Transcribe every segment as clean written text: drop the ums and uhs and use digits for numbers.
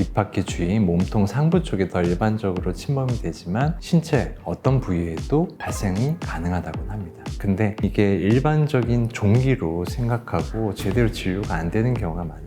귓바퀴 주위, 몸통 상부 쪽에 더 일반적으로 침범이 되지만 신체 어떤 부위에도 발생이 가능하다고 합니다. 근데 이게 일반적인 종기로 생각하고 제대로 진료가 안 되는 경우가 많아요.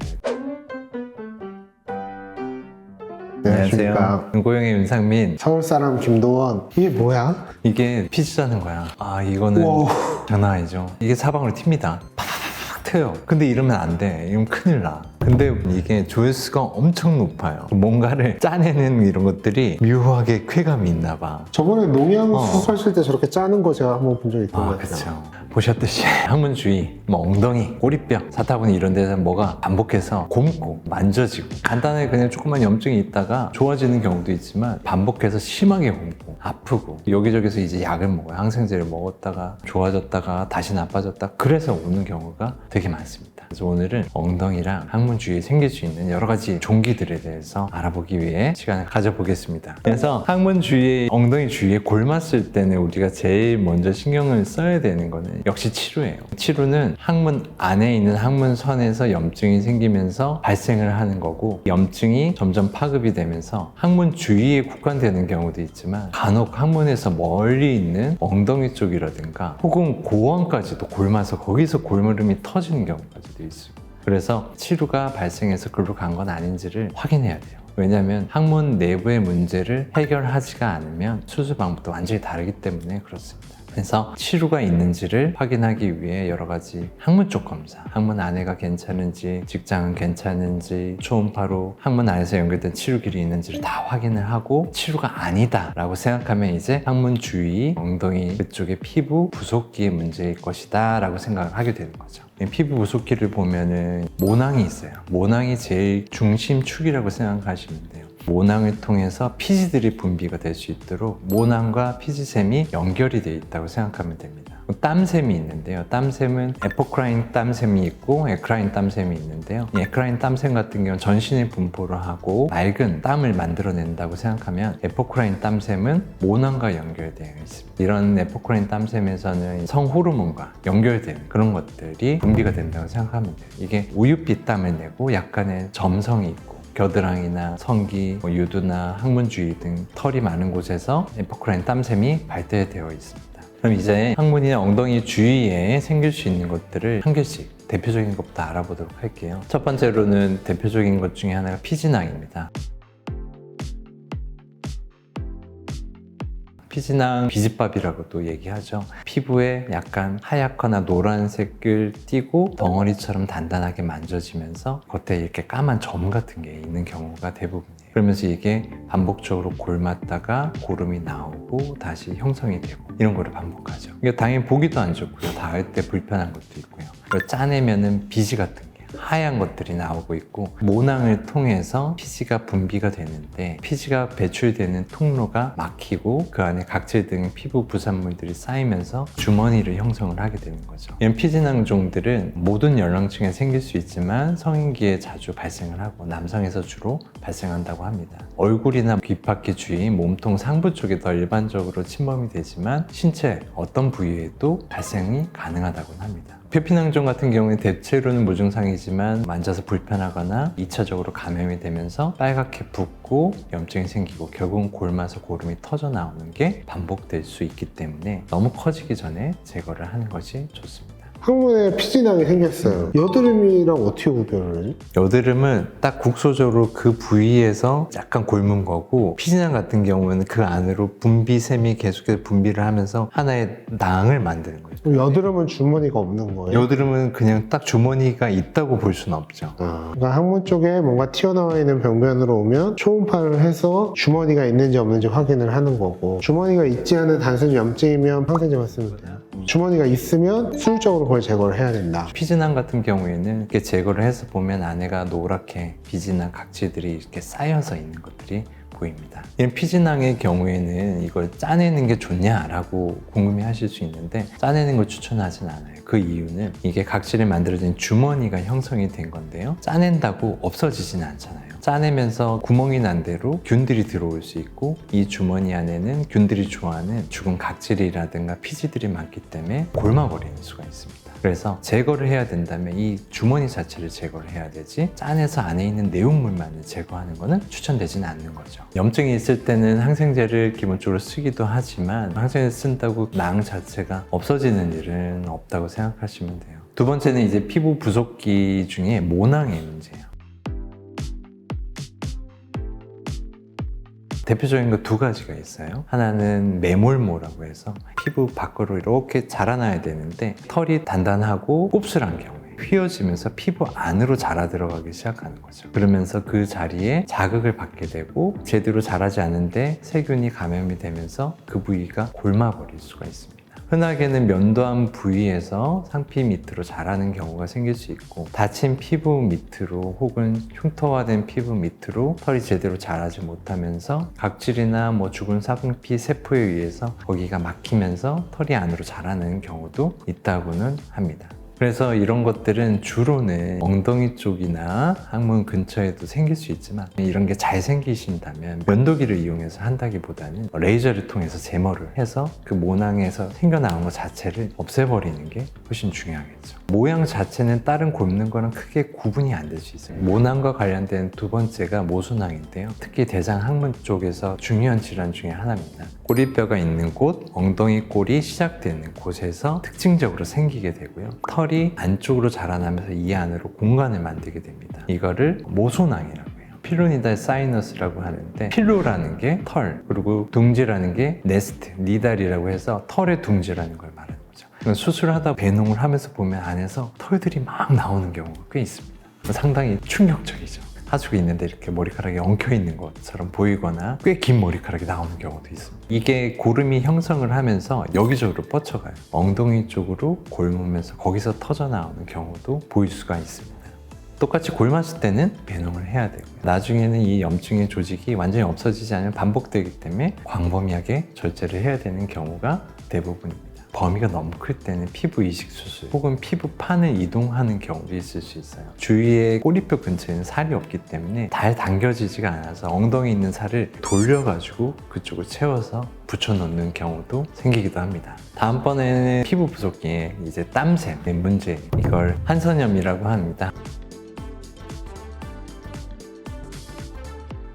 안녕하세요. 윤고영의 윤상민. 서울 사람 김도원. 이게 뭐야? 이게 피지자는 거야. 이거는 우와. 장난 아니죠. 이게 사방으로 튑니다. 팍팍팍 튀어요. 근데 이러면 안 돼. 이러면 큰일 나. 근데 이게 조회수가 엄청 높아요. 뭔가를 짜내는 이런 것들이 묘하게 쾌감이 있나 봐. 저번에 농양 수술하실 때 저렇게 짜는 거 제가 한번 본 적이 있던 것 같아요. 그렇죠. 보셨듯이 항문 주위, 엉덩이, 꼬리뼈, 사타구니 이런 데서 뭐가 반복해서 곪고 만져지고 간단하게 그냥 조그만 염증이 있다가 좋아지는 경우도 있지만 반복해서 심하게 곪고 아프고 여기저기서 이제 약을 먹어요. 항생제를 먹었다가 좋아졌다가 다시 나빠졌다. 그래서 오는 경우가 되게 많습니다. 그래서 오늘은 엉덩이랑 항문 주위에 생길 수 있는 여러 가지 종기들에 대해서 알아보기 위해 시간을 가져보겠습니다. 그래서 항문 주위에 엉덩이 주위에 골맞을 때는 우리가 제일 먼저 신경을 써야 되는 거는 역시 치루예요. 치루는 항문 안에 있는 항문선에서 염증이 생기면서 발생을 하는 거고 염증이 점점 파급이 되면서 항문 주위에 국한되는 경우도 있지만 간혹 항문에서 멀리 있는 엉덩이 쪽이라든가 혹은 고원까지도 골마서 거기서 골무름이 터지는 경우까지도 있습니다. 그래서 치루가 발생해서 글로 간 건 아닌지를 확인해야 돼요. 왜냐하면 항문 내부의 문제를 해결하지가 않으면 수술 방법도 완전히 다르기 때문에 그렇습니다. 그래서 치루가 있는지를 확인하기 위해 여러 가지 항문 쪽 검사, 항문 안에가 괜찮은지, 직장은 괜찮은지, 초음파로 항문 안에서 연결된 치루길이 있는지를 다 확인을 하고 치루가 아니다 라고 생각하면 이제 항문 주위, 엉덩이 그쪽의 피부 부속기의 문제일 것이다 라고 생각을 하게 되는 거죠. 피부 부속기를 보면은 모낭이 있어요. 모낭이 제일 중심축이라고 생각하시면 돼요. 모낭을 통해서 피지들이 분비가 될 수 있도록 모낭과 피지샘이 연결이 되어 있다고 생각하면 됩니다. 땀샘이 있는데요. 땀샘은 에포크라인 땀샘이 있고 에크라인 땀샘이 있는데요. 이 에크라인 땀샘 같은 경우는 전신에 분포를 하고 맑은 땀을 만들어낸다고 생각하면 에포크라인 땀샘은 모낭과 연결되어 있습니다. 이런 에포크라인 땀샘에서는 성호르몬과 연결되는 그런 것들이 분비가 된다고 생각하면 돼요. 이게 우윳빛 땀을 내고 약간의 점성이 있고 겨드랑이나 성기, 유두나 항문 주위 등 털이 많은 곳에서 에포크라인 땀샘이 발달되어 있습니다. 그럼 이제 항문이나 엉덩이 주위에 생길 수 있는 것들을 한 개씩 대표적인 것부터 알아보도록 할게요. 첫 번째로는 대표적인 것 중에 하나가 피지낭입니다. 피지낭 비집밥이라고도 얘기하죠. 피부에 약간 하얗거나 노란색을 띠고 덩어리처럼 단단하게 만져지면서 겉에 이렇게 까만 점 같은 게 있는 경우가 대부분이에요. 그러면서 이게 반복적으로 골맞다가 고름이 나오고 다시 형성이 되고 이런 거를 반복하죠. 이게 당연히 보기도 안 좋고요. 닿을 때 불편한 것도 있고요. 그리고 짜내면은 비지 같은 하얀 것들이 나오고 있고 모낭을 통해서 피지가 분비가 되는데 피지가 배출되는 통로가 막히고 그 안에 각질 등 피부 부산물들이 쌓이면서 주머니를 형성을 하게 되는 거죠. 이런 피지낭종들은 모든 연령층에 생길 수 있지만 성인기에 자주 발생을 하고 남성에서 주로 발생한다고 합니다. 얼굴이나 귓바퀴 주위, 몸통 상부 쪽에 더 일반적으로 침범이 되지만 신체 어떤 부위에도 발생이 가능하다고 합니다. 표피낭종 같은 경우에 대체로는 무증상이지만 만져서 불편하거나 2차적으로 감염이 되면서 빨갛게 붓고 염증이 생기고 결국은 골마서 고름이 터져 나오는 게 반복될 수 있기 때문에 너무 커지기 전에 제거를 하는 것이 좋습니다. 항문에 피지낭이 생겼어요. 여드름이랑 어떻게 구별을 하지? 여드름은 딱 국소적으로 그 부위에서 약간 곪은 거고 피지낭 같은 경우는 그 안으로 분비샘이 계속해서 분비를 하면서 하나의 낭을 만드는 거예요. 여드름은 주머니가 없는 거예요? 여드름은 그냥 딱 주머니가 있다고 볼 수는 없죠. 그러니까 항문 쪽에 뭔가 튀어나와 있는 병변으로 오면 초음파를 해서 주머니가 있는지 없는지 확인을 하는 거고 주머니가 있지 않은 단순 염증이면 항생제만 쓰면 돼요. 주머니가 있으면 수술적으로 그걸 제거를 해야 된다. 피지낭 같은 경우에는 이렇게 제거를 해서 보면 안에가 노랗게 비지나 각질들이 이렇게 쌓여서 있는 것들이 보입니다. 이런 피지낭의 경우에는 이걸 짜내는 게 좋냐라고 궁금해 하실 수 있는데 짜내는 걸 추천하진 않아요. 그 이유는 이게 각질이 만들어진 주머니가 형성이 된 건데요. 짜낸다고 없어지진 않잖아요. 짜내면서 구멍이 난 대로 균들이 들어올 수 있고, 이 주머니 안에는 균들이 좋아하는 죽은 각질이라든가 피지들이 많기 때문에 골마버리는 수가 있습니다. 그래서 제거를 해야 된다면 이 주머니 자체를 제거를 해야 되지, 짜내서 안에 있는 내용물만을 제거하는 것은 추천되지는 않는 거죠. 염증이 있을 때는 항생제를 기본적으로 쓰기도 하지만 항생제 쓴다고 낭 자체가 없어지는 일은 없다고 생각하시면 돼요. 두 번째는 이제 피부 부속기 중에 모낭의 문제예요. 대표적인 거 두 가지가 있어요. 하나는 매몰모라고 해서 피부 밖으로 이렇게 자라나야 되는데 털이 단단하고 곱슬한 경우에 휘어지면서 피부 안으로 자라 들어가기 시작하는 거죠. 그러면서 그 자리에 자극을 받게 되고 제대로 자라지 않은데 세균이 감염이 되면서 그 부위가 골마버릴 수가 있습니다. 흔하게는 면도한 부위에서 상피 밑으로 자라는 경우가 생길 수 있고, 다친 피부 밑으로 혹은 흉터화된 피부 밑으로 털이 제대로 자라지 못하면서 각질이나 죽은 상피 세포에 의해서 거기가 막히면서 털이 안으로 자라는 경우도 있다고는 합니다. 그래서 이런 것들은 주로는 엉덩이 쪽이나 항문 근처에도 생길 수 있지만, 이런 게 잘 생기신다면 면도기를 이용해서 한다기보다는 레이저를 통해서 제모를 해서 그 모낭에서 생겨나온 것 자체를 없애버리는 게 훨씬 중요하겠죠. 모양 자체는 다른 곪는 거랑 크게 구분이 안 될 수 있어요. 모낭과 관련된 두 번째가 모순항인데요. 특히 대장 항문 쪽에서 중요한 질환 중에 하나입니다. 꼬리뼈가 있는 곳, 엉덩이 꼴이 시작되는 곳에서 특징적으로 생기게 되고요. 털이 안쪽으로 자라나면서 이 안으로 공간을 만들게 됩니다. 이거를 모손항이라고 해요. 필로니달 사이너스라고 하는데, 필로라는 게 털, 그리고 둥지라는 게 네스트, 니달이라고 해서 털의 둥지라는 걸 말하는 거죠. 수술하다 배농을 하면서 보면 안에서 털들이 막 나오는 경우가 꽤 있습니다. 상당히 충격적이죠. 하수구 있는데 이렇게 머리카락이 엉켜 있는 것처럼 보이거나 꽤 긴 머리카락이 나오는 경우도 있습니다. 이게 고름이 형성을 하면서 여기저기로 뻗쳐가요. 엉덩이 쪽으로 골무면서 거기서 터져 나오는 경우도 보일 수가 있습니다. 똑같이 골맞을 때는 배농을 해야 되고요. 나중에는 이 염증의 조직이 완전히 없어지지 않으면 반복되기 때문에 광범위하게 절제를 해야 되는 경우가 대부분입니다. 범위가 너무 클 때는 피부 이식 수술 혹은 피부판을 이동하는 경우도 있을 수 있어요. 주위에 꼬리뼈 근처에는 살이 없기 때문에 잘 당겨지지가 않아서 엉덩이에 있는 살을 돌려가지고 그쪽을 채워서 붙여놓는 경우도 생기기도 합니다. 다음번에는 피부 부속기에 이제 땀샘의 문제, 이걸 한선염이라고 합니다.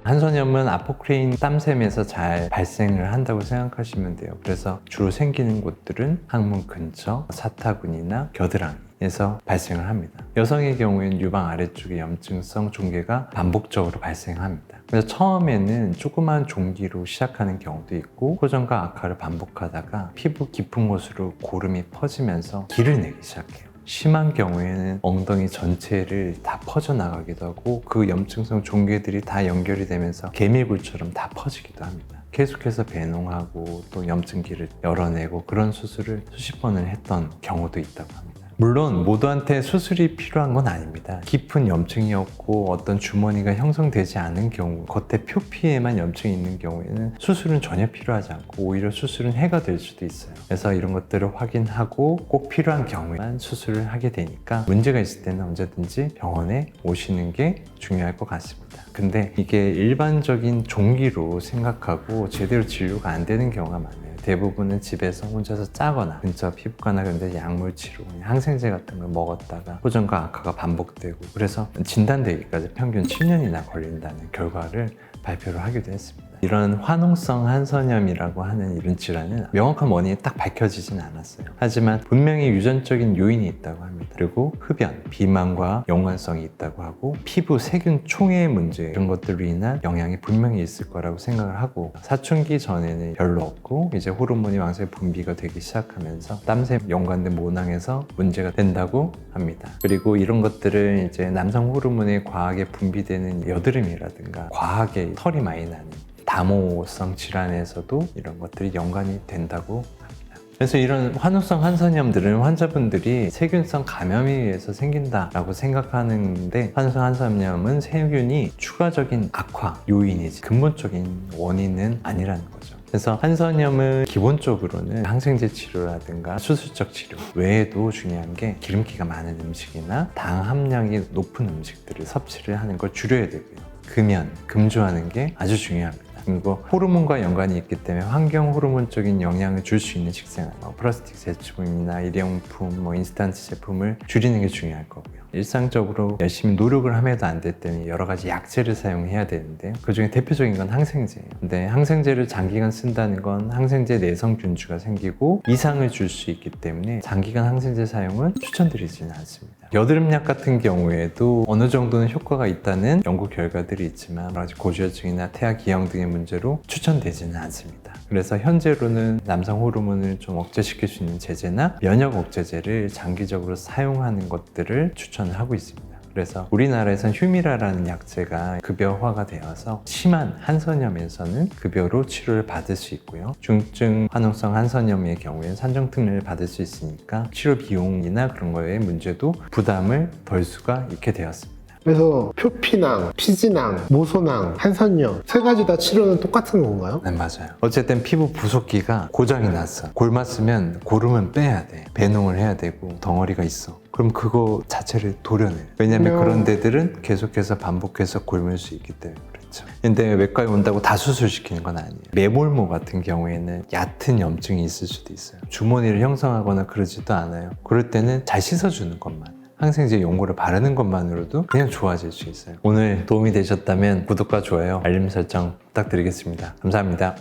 한선염은 아포크레인 땀샘에서 잘 발생을 한다고 생각하시면 돼요. 그래서 주로 생기는 곳들은 항문 근처, 사타구니나 겨드랑이에서 발생을 합니다. 여성의 경우에는 유방 아래쪽에 염증성 종괴가 반복적으로 발생합니다. 그래서 처음에는 조그만 종기로 시작하는 경우도 있고, 호전과 악화를 반복하다가 피부 깊은 곳으로 고름이 퍼지면서 기를 내기 시작해요. 심한 경우에는 엉덩이 전체를 다 퍼져나가기도 하고, 그 염증성 종괴들이 다 연결이 되면서 개미굴처럼 다 퍼지기도 합니다. 계속해서 배농하고 또 염증기를 열어내고 그런 수술을 수십 번을 했던 경우도 있다고 합니다. 물론 모두한테 수술이 필요한 건 아닙니다. 깊은 염증이었고 어떤 주머니가 형성되지 않은 경우, 겉에 표피에만 염증이 있는 경우에는 수술은 전혀 필요하지 않고 오히려 수술은 해가 될 수도 있어요. 그래서 이런 것들을 확인하고 꼭 필요한 경우에만 수술을 하게 되니까, 문제가 있을 때는 언제든지 병원에 오시는 게 중요할 것 같습니다. 근데 이게 일반적인 종기로 생각하고 제대로 진료가 안 되는 경우가 많아요. 대부분은 집에서 혼자서 짜거나 근처 피부과나 그런 데 약물 치료, 항생제 같은 걸 먹었다가 호전과 악화가 반복되고, 그래서 진단되기까지 평균 7년이나 걸린다는 결과를 발표를 하기도 했습니다. 이런 화농성 한선염이라고 하는 이런 질환은 명확한 원인이 딱 밝혀지진 않았어요. 하지만 분명히 유전적인 요인이 있다고 합니다. 그리고 흡연, 비만과 연관성이 있다고 하고, 피부 세균 총의 문제, 이런 것들로 인한 영향이 분명히 있을 거라고 생각을 하고, 사춘기 전에는 별로 없고 이제 호르몬이 왕성히 분비가 되기 시작하면서 땀샘 연관된 모낭에서 문제가 된다고 합니다. 그리고 이런 것들은 이제 남성 호르몬이 과하게 분비되는 여드름이라든가 과하게 털이 많이 나는 다모성 질환에서도 이런 것들이 연관이 된다고 합니다. 그래서 이런 화농성 한선염들은 환자분들이 세균성 감염에 의해서 생긴다라고 생각하는데, 화농성 한선염은 세균이 추가적인 악화 요인이지 근본적인 원인은 아니라는 거죠. 그래서 한선염은 기본적으로는 항생제 치료라든가 수술적 치료 외에도 중요한 게 기름기가 많은 음식이나 당 함량이 높은 음식들을 섭취를 하는 걸 줄여야 되고요. 금연, 금주하는 게 아주 중요합니다. 그리고 호르몬과 연관이 있기 때문에 환경 호르몬적인 영향을 줄 수 있는 식생활, 플라스틱 제품이나 일회용품, 인스턴트 제품을 줄이는 게 중요할 거고요. 일상적으로 열심히 노력을 함에도 안 될 때는 여러 가지 약제를 사용해야 되는데요. 그중에 대표적인 건 항생제예요. 근데 항생제를 장기간 쓴다는 건 항생제 내성 균주가 생기고 이상을 줄 수 있기 때문에 장기간 항생제 사용은 추천드리지는 않습니다. 여드름약 같은 경우에도 어느 정도는 효과가 있다는 연구 결과들이 있지만 여러 가지 고지혈증이나 태아 기형 등의 문제로 추천되지는 않습니다. 그래서 현재로는 남성 호르몬을 좀 억제시킬 수 있는 제제나 면역 억제제를 장기적으로 사용하는 것들을 추천을 하고 있습니다. 그래서 우리나라에선 휴미라라는 약제가 급여화가 되어서 심한 한선염에서는 급여로 치료를 받을 수 있고요. 중증 화농성 한선염의 경우에는 산정특례를 받을 수 있으니까 치료 비용이나 그런 거에 문제도 부담을 덜 수가 있게 되었습니다. 그래서 표피낭, 피지낭, 모소낭, 한선염 세 가지 다 치료는 똑같은 건가요? 네, 맞아요. 어쨌든 피부 부속기가 고장이 났어. 골맞으면 고름은 빼야 돼. 배농을 해야 되고 덩어리가 있어. 그럼 그거 자체를 도려내요. 왜냐면 그런 데들은 계속해서 반복해서 골물 수 있기 때문에 그렇죠. 근데 외과에 온다고 다 수술시키는 건 아니에요. 매몰모 같은 경우에는 얕은 염증이 있을 수도 있어요. 주머니를 형성하거나 그러지도 않아요. 그럴 때는 잘 씻어주는 것만, 항생제 용고를 바르는 것만으로도 그냥 좋아질 수 있어요. 오늘 도움이 되셨다면 구독과 좋아요, 알림 설정 부탁드리겠습니다. 감사합니다.